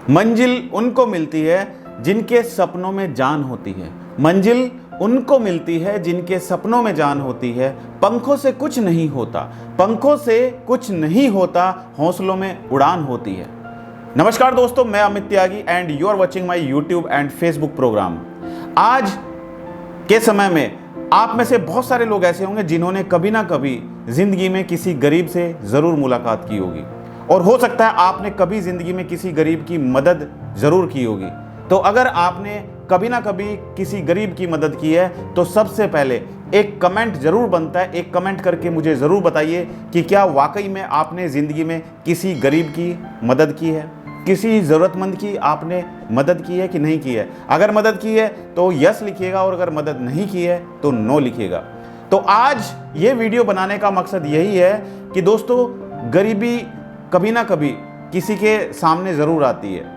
मंजिल उनको मिलती है जिनके सपनों में जान होती है। मंजिल उनको मिलती है जिनके सपनों में जान होती है। पंखों से कुछ नहीं होता, पंखों से कुछ नहीं होता, हौसलों में उड़ान होती है। नमस्कार दोस्तों, मैं Amit Tyagi and you are watching my YouTube and Facebook programme. आज के समय में आप में से बहुत सारे लोग ऐसे होंगे जिन्होंने कभी ना कभी जिंदगी में किसी गरीब से जरूर मुलाकात की होगी, और हो सकता है आपने कभी जिंदगी में किसी गरीब की मदद जरूर की होगी। तो अगर आपने कभी ना कभी किसी गरीब की मदद की है तो सबसे पहले एक कमेंट जरूर बनता है। एक कमेंट करके मुझे ज़रूर बताइए कि क्या वाकई में आपने ज़िंदगी में किसी गरीब की मदद की है, किसी ज़रूरतमंद की आपने मदद की है कि नहीं की है। अगर मदद की है तो यस लिखिएगा, और अगर मदद नहीं की है तो नो लिखिएगा। तो आज ये वीडियो बनाने का मकसद यही है कि दोस्तों, गरीबी कभी ना कभी किसी के सामने ज़रूर आती है।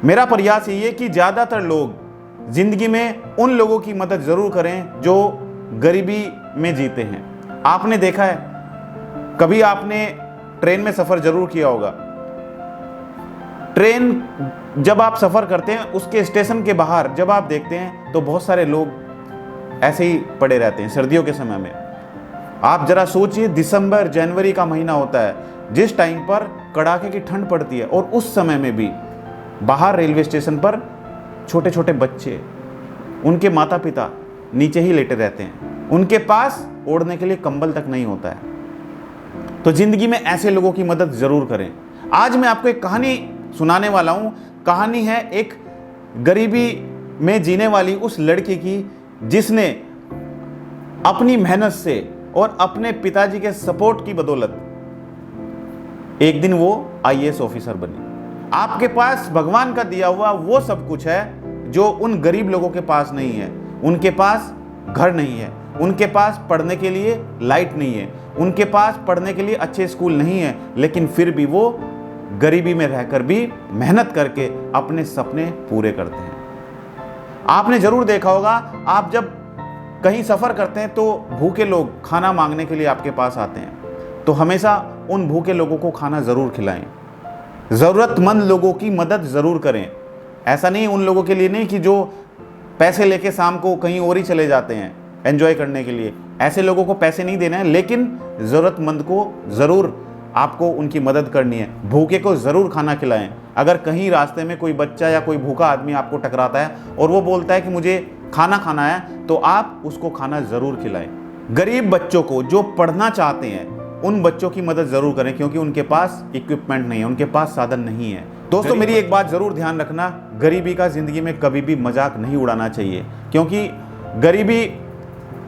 मेरा प्रयास यही है कि ज़्यादातर लोग ज़िंदगी में उन लोगों की मदद ज़रूर करें जो गरीबी में जीते हैं। आपने देखा है, कभी आपने ट्रेन में सफ़र ज़रूर किया होगा। ट्रेन जब आप सफ़र करते हैं, उसके स्टेशन के बाहर जब आप देखते हैं तो बहुत सारे लोग ऐसे ही पड़े रहते हैं। सर्दियों के समय में आप ज़रा सोचिए, दिसंबर जनवरी का महीना होता है जिस टाइम पर कड़ाके की ठंड पड़ती है, और उस समय में भी बाहर रेलवे स्टेशन पर छोटे छोटे बच्चे, उनके माता पिता नीचे ही लेटे रहते हैं। उनके पास ओढ़ने के लिए कंबल तक नहीं होता है। तो ज़िंदगी में ऐसे लोगों की मदद ज़रूर करें। आज मैं आपको एक कहानी सुनाने वाला हूँ। कहानी है एक गरीबी में जीने वाली उस लड़की की जिसने अपनी मेहनत से और अपने पिताजी के सपोर्ट की बदौलत एक दिन वो आईएएस ऑफिसर बनी। आपके पास भगवान का दिया हुआ वो सब कुछ है जो उन गरीब लोगों के पास नहीं है। उनके पास घर नहीं है, उनके पास पढ़ने के लिए लाइट नहीं है, उनके पास पढ़ने के लिए अच्छे स्कूल नहीं है, लेकिन फिर भी वो गरीबी में रहकर भी मेहनत करके अपने सपने पूरे करते हैं। आपने जरूर देखा होगा, आप जब कहीं सफ़र करते हैं तो भूखे लोग खाना मांगने के लिए आपके पास आते हैं, तो हमेशा उन भूखे लोगों को खाना ज़रूर खिलाएं। ज़रूरतमंद लोगों की मदद ज़रूर करें। ऐसा नहीं, उन लोगों के लिए नहीं कि जो पैसे लेके शाम को कहीं और ही चले जाते हैं एंजॉय करने के लिए। ऐसे लोगों को पैसे नहीं देना है, लेकिन ज़रूरतमंद को ज़रूर आपको उनकी मदद करनी है। भूखे को ज़रूर खाना खिलाएं। अगर कहीं रास्ते में कोई बच्चा या कोई भूखा आदमी आपको टकराता है और वो बोलता है कि मुझे खाना खाना है, तो आप उसको खाना ज़रूर खिलाएं। गरीब बच्चों को जो पढ़ना चाहते हैं, उन बच्चों की मदद ज़रूर करें, क्योंकि उनके पास इक्विपमेंट नहीं है, उनके पास साधन नहीं है। दोस्तों, मेरी एक बात ज़रूर ध्यान रखना, गरीबी का ज़िंदगी में कभी भी मजाक नहीं उड़ाना चाहिए, क्योंकि गरीबी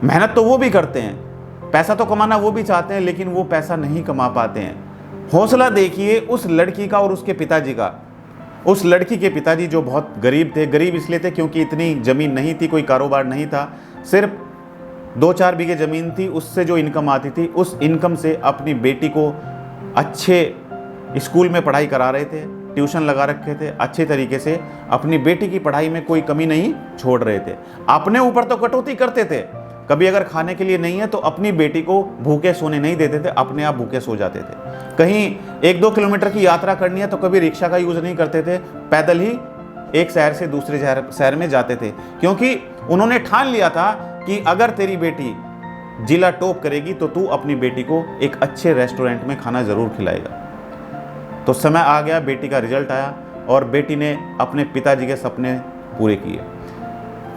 मेहनत तो वो भी करते हैं, पैसा तो कमाना वो भी चाहते हैं, लेकिन वो पैसा नहीं कमा पाते हैं। हौसला देखिए उस लड़की का और उसके पिताजी का। उस लड़की के पिताजी जो बहुत गरीब थे, गरीब इसलिए थे क्योंकि इतनी ज़मीन नहीं थी, कोई कारोबार नहीं था, सिर्फ 2-4 बीघे ज़मीन थी। उससे जो इनकम आती थी, उस इनकम से अपनी बेटी को अच्छे स्कूल में पढ़ाई करा रहे थे, ट्यूशन लगा रखे थे, अच्छे तरीके से अपनी बेटी की पढ़ाई में कोई कमी नहीं छोड़ रहे थे। अपने ऊपर तो कटौती करते थे, कभी अगर खाने के लिए नहीं है तो अपनी बेटी को भूखे सोने नहीं देते थे, अपने आप भूखे सो जाते थे। कहीं 1-2 किलोमीटर की यात्रा करनी है तो कभी रिक्शा का यूज़ नहीं करते थे, पैदल ही एक शहर से दूसरे शहर में जाते थे, क्योंकि उन्होंने ठान लिया था कि अगर तेरी बेटी जिला टॉप करेगी तो तू अपनी बेटी को एक अच्छे रेस्टोरेंट में खाना ज़रूर खिलाएगा। तो समय आ गया, बेटी का रिजल्ट आया और बेटी ने अपने पिताजी के सपने पूरे किए।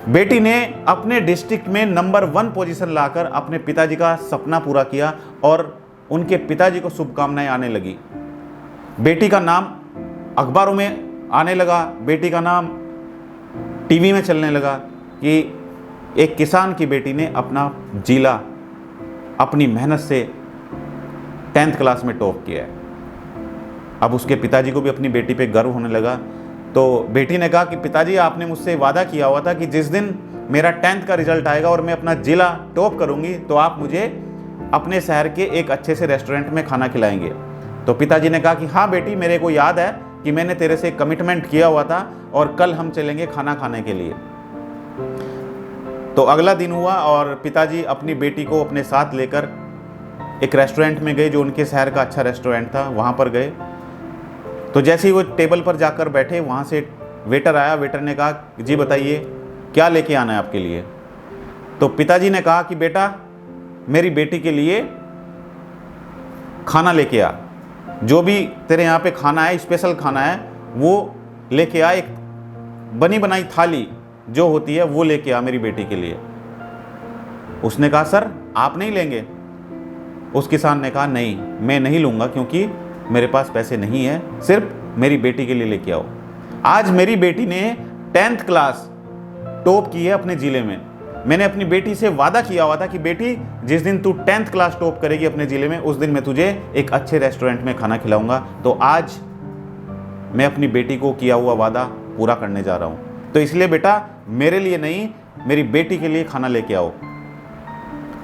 बेटी ने अपने डिस्ट्रिक्ट में नंबर 1 पोजीशन लाकर अपने पिताजी का सपना पूरा किया, और उनके पिताजी को शुभकामनाएं आने लगी। बेटी का नाम अखबारों में आने लगा, बेटी का नाम टीवी में चलने लगा कि एक किसान की बेटी ने अपना जिला अपनी मेहनत से 10th क्लास में टॉप किया है। अब उसके पिताजी को भी अपनी बेटी पे गर्व होने लगा। तो बेटी ने कहा कि पिताजी, आपने मुझसे वादा किया हुआ था कि जिस दिन मेरा 10th का रिजल्ट आएगा और मैं अपना जिला टॉप करूंगी तो आप मुझे अपने शहर के एक अच्छे से रेस्टोरेंट में खाना खिलाएंगे। तो पिताजी ने कहा कि हाँ बेटी, मेरे को याद है कि मैंने तेरे से कमिटमेंट किया हुआ था, और कल हम चलेंगे खाना खाने के लिए। तो अगला दिन हुआ और पिताजी अपनी बेटी को अपने साथ लेकर एक रेस्टोरेंट में गए, जो उनके शहर का अच्छा रेस्टोरेंट था, वहाँ पर गए। तो जैसे ही वो टेबल पर जाकर बैठे, वहाँ से वेटर आया। वेटर ने कहा जी बताइए क्या लेके आना है आपके लिए। तो पिताजी ने कहा कि बेटा मेरी बेटी के लिए खाना लेके आ, जो भी तेरे यहाँ पे खाना है, स्पेशल खाना है वो लेके आ, एक बनी बनाई थाली जो होती है वो लेके आ मेरी बेटी के लिए। उसने कहा सर आप नहीं लेंगे? उस किसान ने कहा नहीं, मैं नहीं लूँगा क्योंकि मेरे पास पैसे नहीं है, सिर्फ मेरी बेटी के लिए लेके आओ। आज मेरी बेटी ने 10th क्लास टॉप की है अपने ज़िले में। मैंने अपनी बेटी से वादा किया हुआ था कि बेटी जिस दिन तू 10th क्लास टॉप करेगी अपने ज़िले में, उस दिन मैं तुझे एक अच्छे रेस्टोरेंट में खाना खिलाऊंगा। तो आज मैं अपनी बेटी को किया हुआ वादा पूरा करने जा रहा हूँ। तो इसलिए बेटा मेरे लिए नहीं, मेरी बेटी के लिए खाना लेके आओ।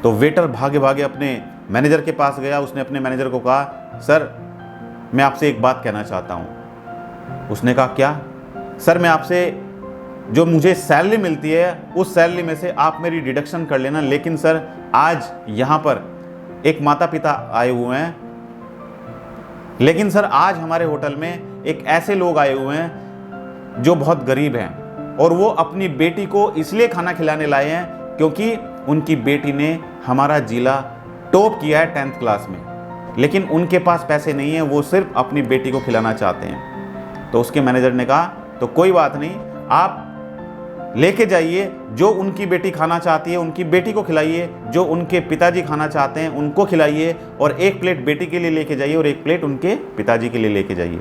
तो वेटर भागे भागे अपने मैनेजर के पास गया। उसने अपने मैनेजर को कहा सर मैं आपसे एक बात कहना चाहता हूँ। उसने कहा क्या? सर मैं आपसे जो मुझे सैलरी मिलती है उस सैलरी में से आप मेरी डिडक्शन कर लेना, लेकिन सर आज यहाँ पर एक माता पिता आए हुए हैं, लेकिन सर आज हमारे होटल में एक ऐसे लोग आए हुए हैं जो बहुत गरीब हैं और वो अपनी बेटी को इसलिए खाना खिलाने लाए हैं क्योंकि उनकी बेटी ने हमारा जिला टॉप किया है 10th क्लास में, लेकिन उनके पास पैसे नहीं है, वो सिर्फ अपनी बेटी को खिलाना चाहते हैं। तो उसके मैनेजर ने कहा तो कोई बात नहीं, आप लेके जाइए, जो उनकी बेटी खाना चाहती है उनकी बेटी को खिलाइए, जो उनके पिताजी खाना चाहते हैं उनको खिलाइए, और एक प्लेट बेटी के लिए लेके जाइए और एक प्लेट उनके पिताजी के लिए लेके जाइए।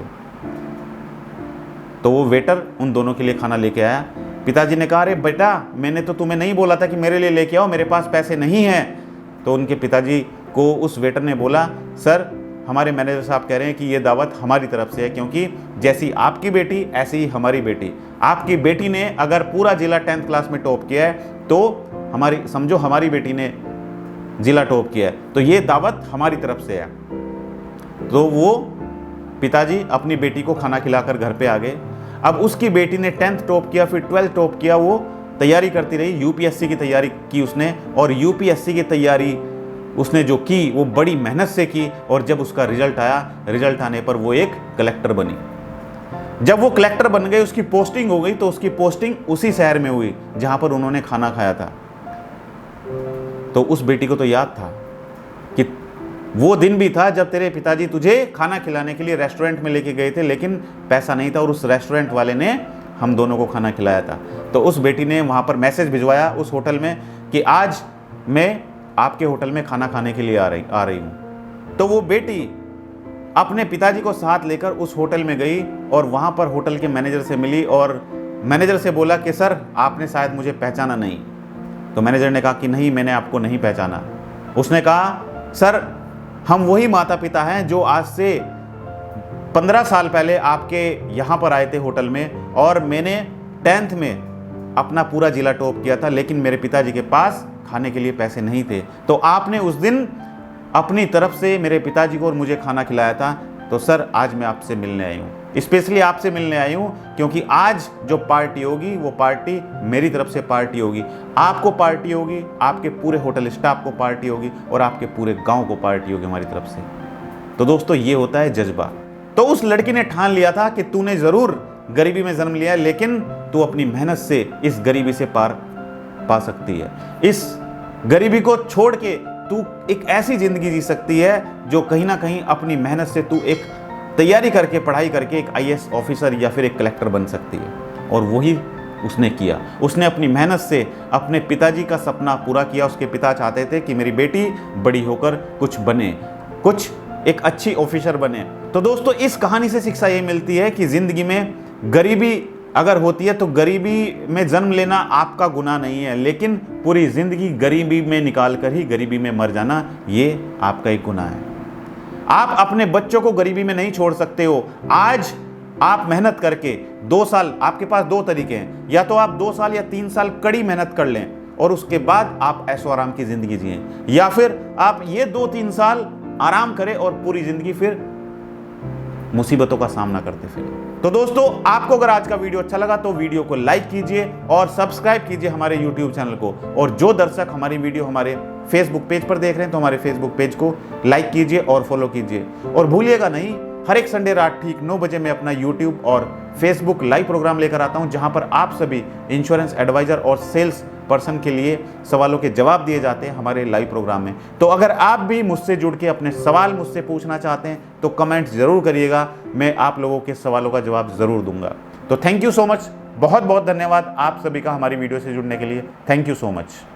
तो वो वेटर उन दोनों के लिए खाना लेके आया। पिताजी ने कहा अरे बेटा मैंने तो तुम्हें नहीं बोला था कि मेरे लिए लेके आओ, मेरे पास पैसे नहीं हैं। तो उनके पिताजी को उस वेटर ने बोला सर हमारे मैनेजर साहब कह रहे हैं कि ये दावत हमारी तरफ से है, क्योंकि जैसी आपकी बेटी ऐसी ही हमारी बेटी। आपकी बेटी ने अगर पूरा जिला 10th क्लास में टॉप किया है तो समझो हमारी बेटी ने जिला टॉप किया है, तो ये दावत हमारी तरफ से है। तो वो पिताजी अपनी बेटी को खाना खिलाकर घर पे आ गए। अब उसकी बेटी ने 10th टॉप किया, फिर 12th टॉप किया। वो तैयारी करती रही, यूपीएससी की तैयारी की उसने, और यूपीएससी की तैयारी उसने जो की वो बड़ी मेहनत से की, और जब उसका रिजल्ट आया, रिजल्ट आने पर वो एक कलेक्टर बनी। जब वो कलेक्टर बन गई, उसकी पोस्टिंग हो गई, तो उसकी पोस्टिंग उसी शहर में हुई जहां पर उन्होंने खाना खाया था। तो उस बेटी को तो याद था कि वो दिन भी था जब तेरे पिताजी तुझे खाना खिलाने के लिए रेस्टोरेंट में लेके गए थे, लेकिन पैसा नहीं था और उस रेस्टोरेंट वाले ने हम दोनों को खाना खिलाया था। तो उस बेटी ने वहां पर मैसेज भिजवाया उस होटल में कि आज मैं आपके होटल में खाना खाने के लिए आ रही हूँ। तो वो बेटी अपने पिताजी को साथ लेकर उस होटल में गई और वहाँ पर होटल के मैनेजर से मिली और मैनेजर से बोला कि सर आपने शायद मुझे पहचाना नहीं। तो मैनेजर ने कहा कि नहीं मैंने आपको नहीं पहचाना। उसने कहा सर हम वही माता पिता हैं जो आज से 15 साल पहले आपके यहाँ पर आए थे होटल में, और मैंने 10th में अपना पूरा जिला टॉप किया था, लेकिन मेरे पिताजी के पास खाने के लिए पैसे नहीं थे। तो आपने उस दिन अपनी तरफ से मेरे पिताजी को और मुझे खाना खिलाया था। तो सर आज मैं आपसे मिलने आई हूँ, स्पेशली आपसे मिलने आई हूँ क्योंकि आज जो पार्टी होगी वो पार्टी मेरी तरफ से पार्टी होगी, आपको पार्टी होगी, आपके पूरे होटल स्टाफ को पार्टी होगी और आपके पूरे गांव को पार्टी होगी हमारी तरफ से। तो दोस्तों ये होता है जज्बा। तो उस लड़की ने ठान लिया था कि तूने जरूर गरीबी में जन्म लिया है, लेकिन तू अपनी मेहनत से इस गरीबी से पार पा सकती है। इस गरीबी को छोड़ के तू एक ऐसी जिंदगी जी सकती है जो कहीं ना कहीं अपनी मेहनत से तू एक तैयारी करके, पढ़ाई करके एक आईएएस ऑफिसर या फिर एक कलेक्टर बन सकती है। और वही उसने किया। उसने अपनी मेहनत से अपने पिताजी का सपना पूरा किया। उसके पिता चाहते थे कि मेरी बेटी बड़ी होकर कुछ बने, कुछ एक अच्छी ऑफिसर बने। तो दोस्तों इस कहानी से शिक्षा ये मिलती है कि जिंदगी में गरीबी अगर होती है तो गरीबी में जन्म लेना आपका गुनाह नहीं है, लेकिन पूरी जिंदगी गरीबी में निकाल कर ही गरीबी में मर जाना ये आपका एक गुनाह है। आप अपने बच्चों को गरीबी में नहीं छोड़ सकते हो। आज आप मेहनत करके 2 साल, आपके पास 2 तरीके हैं, या तो आप 2 साल या 3 साल कड़ी मेहनत कर लें और उसके बाद आप ऐशो आराम की जिंदगी जिएं, या फिर आप ये 2-3 साल आराम करें और पूरी जिंदगी फिर मुसीबतों का सामना करते फिरें। तो दोस्तों आपको अगर आज का वीडियो अच्छा लगा तो वीडियो को लाइक कीजिए और सब्सक्राइब कीजिए हमारे YouTube चैनल को। और जो दर्शक हमारी वीडियो हमारे फेसबुक पेज पर देख रहे हैं तो हमारे फेसबुक पेज को लाइक कीजिए और फॉलो कीजिए। और भूलिएगा नहीं हर एक संडे रात ठीक 9 बजे मैं अपना यूट्यूब और फेसबुक लाइव प्रोग्राम लेकर आता हूं, जहां पर आप सभी इंश्योरेंस एडवाइजर और सेल्स पर्सन के लिए सवालों के जवाब दिए जाते हैं हमारे लाइव प्रोग्राम में। तो अगर आप भी मुझसे जुड़ के अपने सवाल मुझसे पूछना चाहते हैं तो कमेंट जरूर करिएगा, मैं आप लोगों के सवालों का जवाब जरूर दूंगा। तो थैंक यू सो मच, बहुत बहुत धन्यवाद आप सभी का हमारी वीडियो से जुड़ने के लिए। Thank you so much.